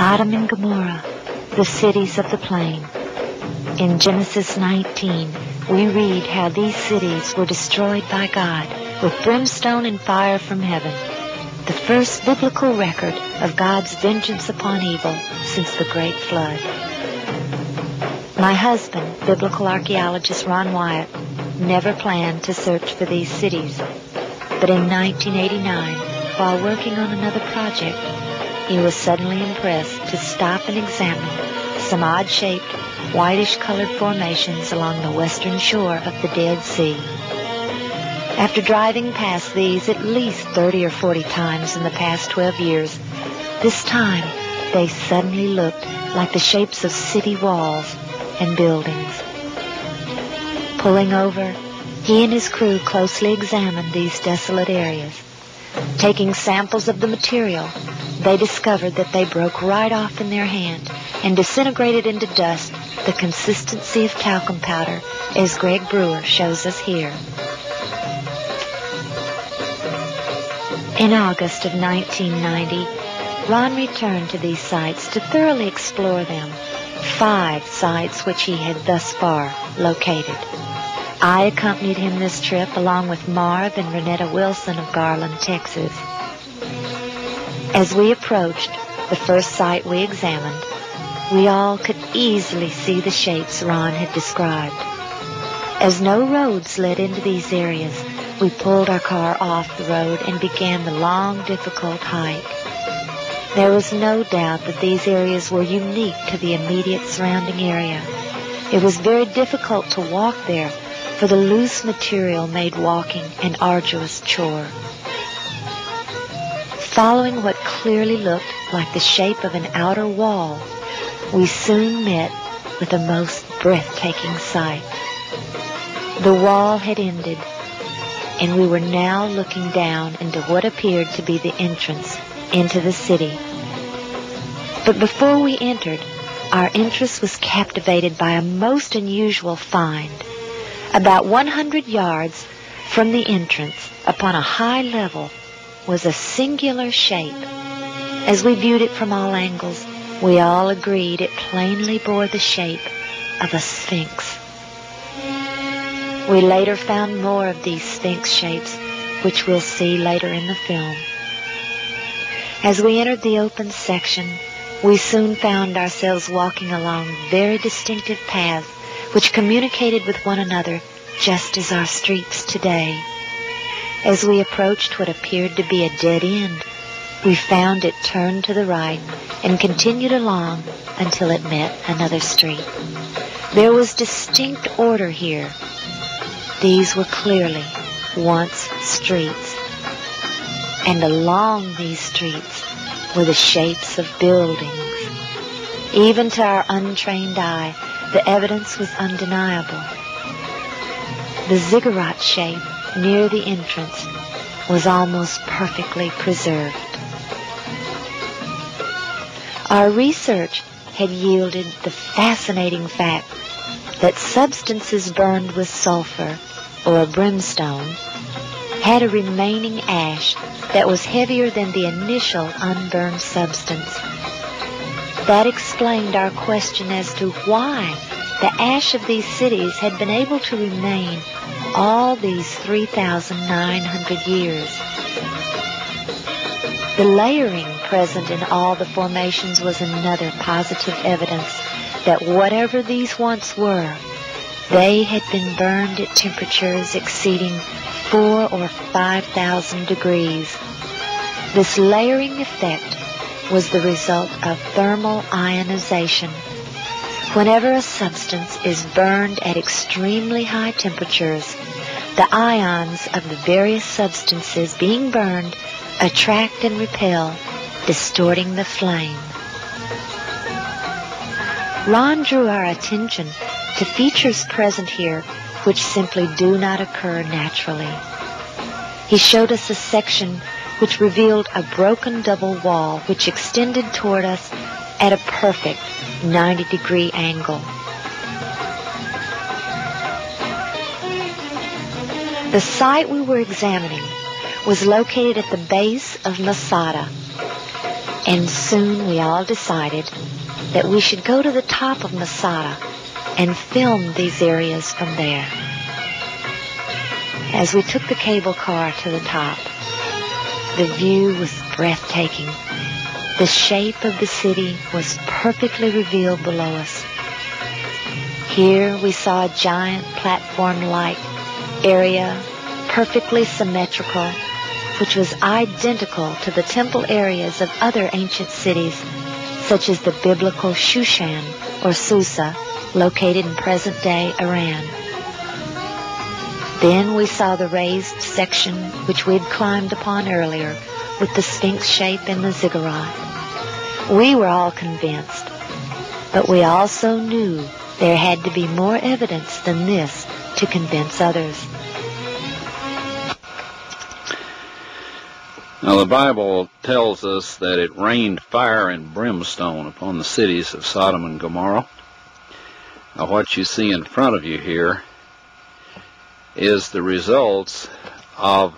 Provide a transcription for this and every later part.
Sodom and Gomorrah, the cities of the plain. In Genesis 19, we read how these cities were destroyed by God with brimstone and fire from heaven, the first biblical record of God's vengeance upon evil since the Great Flood. My husband, biblical archaeologist Ron Wyatt, never planned to search for these cities, but in 1989, while working on another project, he was suddenly impressed to stop and examine some odd-shaped, whitish-colored formations along the western shore of the Dead Sea. After driving past these at least 30 or 40 times in the past 12 years, this time they suddenly looked like the shapes of city walls and buildings. Pulling over, he and his crew closely examined these desolate areas. Taking samples of the material, they discovered that they broke right off in their hand and disintegrated into dust the consistency of talcum powder, as Greg Brewer shows us here. In August of 1990, Ron returned to these sites to thoroughly explore them, 5 sites which he had thus far located. I accompanied him this trip along with Marv and Renetta Wilson of Garland, Texas. As we approached the first site we examined, we all could easily see the shapes Ron had described. As no roads led into these areas, we pulled our car off the road and began the long, difficult hike. There was no doubt that these areas were unique to the immediate surrounding area. It was very difficult to walk there, for the loose material made walking an arduous chore. Following what clearly looked like the shape of an outer wall, we soon met with a most breathtaking sight. The wall had ended, and we were now looking down into what appeared to be the entrance into the city. But before we entered, our interest was captivated by a most unusual find. About 100 yards from the entrance, upon a high level, was a singular shape. As we viewed it from all angles, we all agreed it plainly bore the shape of a sphinx. We later found more of these sphinx shapes, which we'll see later in the film. As we entered the open section, we soon found ourselves walking along very distinctive paths which communicated with one another just as our streets today. As we approached what appeared to be a dead end, we found it turned to the right and continued along until it met another street. There was distinct order here. These were clearly once streets, and along these streets were the shapes of buildings. Even to our untrained eye, the evidence was undeniable. The ziggurat shape near the entrance was almost perfectly preserved. Our research had yielded the fascinating fact that substances burned with sulfur or brimstone had a remaining ash that was heavier than the initial unburned substance. That explained our question as to why the ash of these cities had been able to remain all these 3,900 years. The layering present in all the formations was another positive evidence that whatever these once were, they had been burned at temperatures exceeding 4,000 or 5,000 degrees. This layering effect was the result of thermal ionization. Whenever a substance is burned at extremely high temperatures, the ions of the various substances being burned attract and repel, distorting the flame. Ron drew our attention to features present here which simply do not occur naturally. He showed us a section which revealed a broken double wall which extended toward us at a perfect 90-degree angle. The site we were examining was located at the base of Masada. And soon we all decided that we should go to the top of Masada and film these areas from there. As we took the cable car to the top, the view was breathtaking. The shape of the city was perfectly revealed below us. Here we saw a giant platform-like area, perfectly symmetrical, which was identical to the temple areas of other ancient cities, such as the biblical Shushan or Susa, located in present-day Iran. Then we saw the raised section which we'd climbed upon earlier, with the sphinx shape and the ziggurat. We were all convinced, but we also knew there had to be more evidence than this to convince others. Now, the Bible tells us that it rained fire and brimstone upon the cities of Sodom and Gomorrah. Now, what you see in front of you here is the results of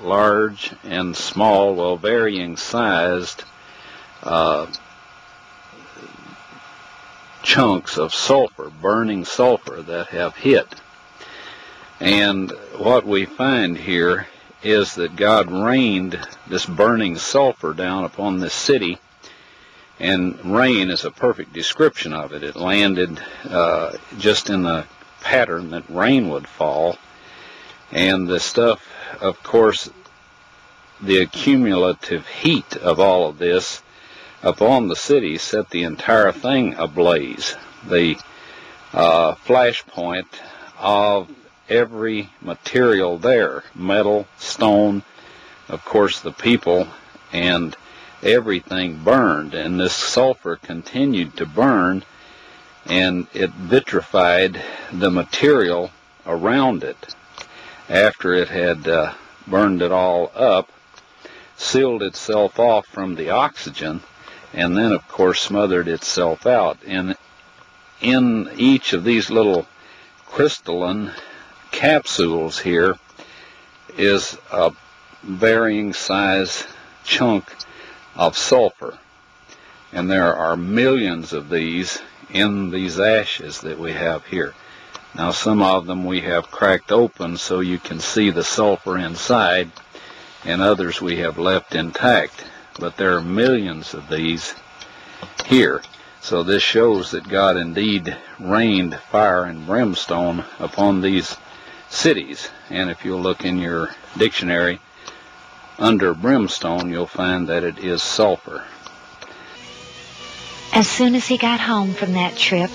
large and small, well, varying sized chunks of sulfur, burning sulfur that have hit. And what we find here is that God rained this burning sulfur down upon this city, and rain is a perfect description of it. It landed just in the pattern that rain would fall, and the stuff, of course, the accumulative heat of all of this upon the city set the entire thing ablaze. The flashpoint of every material there, metal, stone, of course the people, and everything burned, and this sulfur continued to burn, and it vitrified the material around it. After it had burned it all up, sealed itself off from the oxygen, and then of course smothered itself out. And in each of these little crystalline capsules here is a varying size chunk of sulfur, and there are millions of these in these ashes that we have here. Now, some of them we have cracked open so you can see the sulfur inside, and others we have left intact, but there are millions of these here. So this shows that God indeed rained fire and brimstone upon these cities. And if you'll look in your dictionary, under brimstone, you'll find that it is sulfur. As soon as he got home from that trip,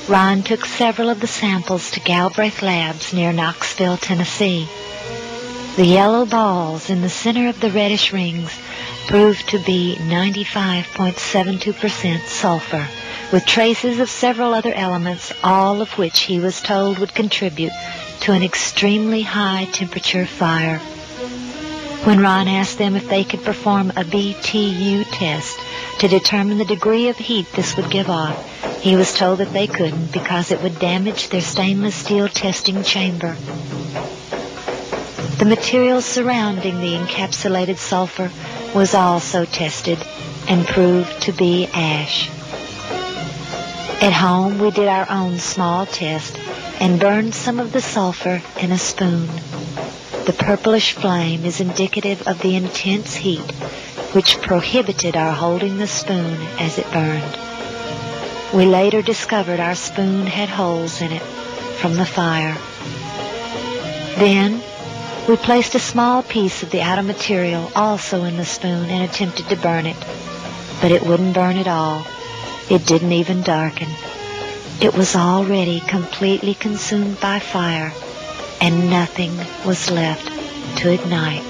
Ron took several of the samples to Galbraith Labs near Knoxville, Tennessee. The yellow balls in the center of the reddish rings proved to be 95.72% sulfur, with traces of several other elements, all of which he was told would contribute to an extremely high temperature fire. When Ron asked them if they could perform a BTU test to determine the degree of heat this would give off, he was told that they couldn't because it would damage their stainless steel testing chamber. The material surrounding the encapsulated sulfur was also tested and proved to be ash. At home, we did our own small test and burned some of the sulfur in a spoon. The purplish flame is indicative of the intense heat, which prohibited our holding the spoon as it burned. We later discovered our spoon had holes in it from the fire. Then, we placed a small piece of the outer material also in the spoon and attempted to burn it, but it wouldn't burn at all. It didn't even darken. It was already completely consumed by fire, and nothing was left to ignite.